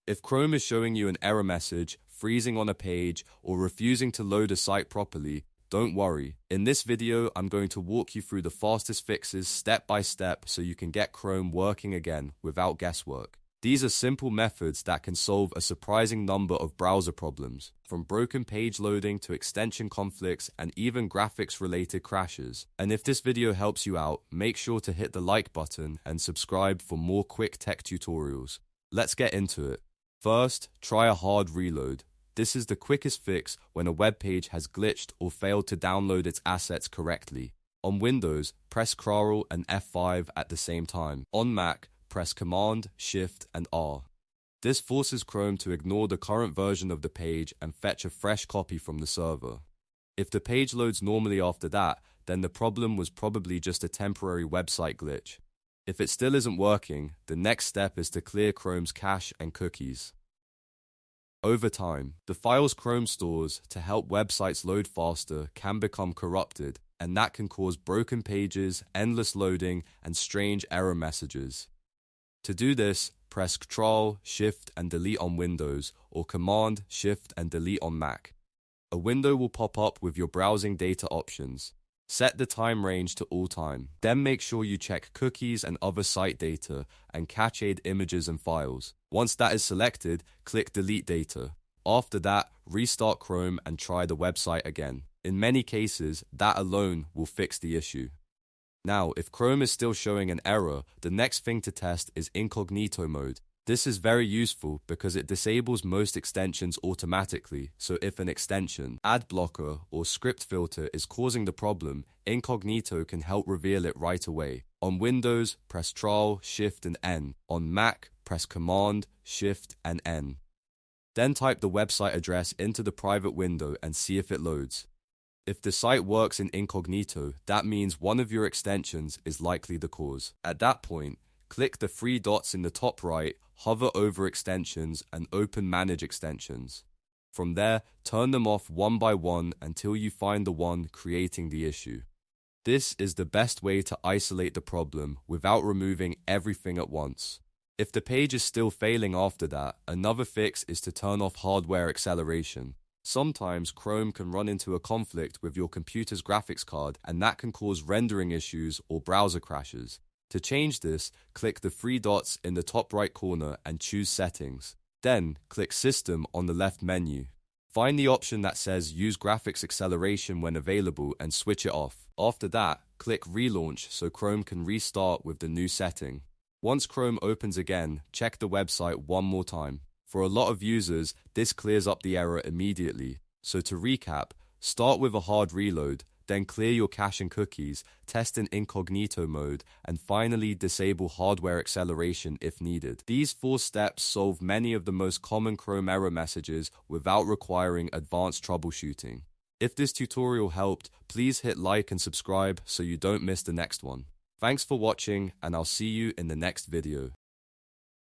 If Chrome is showing you an error message, freezing on a page, or refusing to load a site properly, don't worry. In this video, I'm going to walk you through the fastest fixes step by step so you can get Chrome working again without guesswork. These are simple methods that can solve a surprising number of browser problems, from broken page loading to extension conflicts and even graphics-related crashes. And if this video helps you out, make sure to hit the like button and subscribe for more quick tech tutorials. Let's get into it. First, try a hard reload. This is the quickest fix when a web page has glitched or failed to download its assets correctly. On Windows, press Ctrl and F5 at the same time. On Mac, press Command, Shift, and R. This forces Chrome to ignore the current version of the page and fetch a fresh copy from the server. If the page loads normally after that, then the problem was probably just a temporary website glitch. If it still isn't working, the next step is to clear Chrome's cache and cookies. Over time, the files Chrome stores to help websites load faster can become corrupted, and that can cause broken pages, endless loading, and strange error messages. To do this, press Ctrl, Shift, and Delete on Windows, or Command, Shift, and Delete on Mac. A window will pop up with your browsing data options. Set the time range to all time. Then make sure you check cookies and other site data and cached images and files. Once that is selected, click Delete Data. After that, restart Chrome and try the website again. In many cases, that alone will fix the issue. Now, if Chrome is still showing an error, the next thing to test is Incognito mode. This is very useful because it disables most extensions automatically, so if an extension, ad blocker, or script filter is causing the problem, Incognito can help reveal it right away. On Windows, press Ctrl, Shift, and N. On Mac, press Command, Shift, and N. Then type the website address into the private window and see if it loads. If the site works in Incognito, that means one of your extensions is likely the cause. At that point, click the three dots in the top right, hover over extensions, and open Manage Extensions. From there, turn them off one by one until you find the one creating the issue. This is the best way to isolate the problem without removing everything at once. If the page is still failing after that, another fix is to turn off hardware acceleration. Sometimes Chrome can run into a conflict with your computer's graphics card, and that can cause rendering issues or browser crashes. To change this, click the three dots in the top right corner and choose Settings. Then, click System on the left menu. Find the option that says Use Graphics Acceleration when available and switch it off. After that, click Relaunch so Chrome can restart with the new setting. Once Chrome opens again, check the website one more time. For a lot of users, this clears up the error immediately. So to recap, start with a hard reload, then clear your cache and cookies, test in Incognito mode, and finally disable hardware acceleration if needed. These 4 steps solve many of the most common Chrome error messages without requiring advanced troubleshooting. If this tutorial helped, please hit like and subscribe so you don't miss the next one. Thanks for watching, and I'll see you in the next video.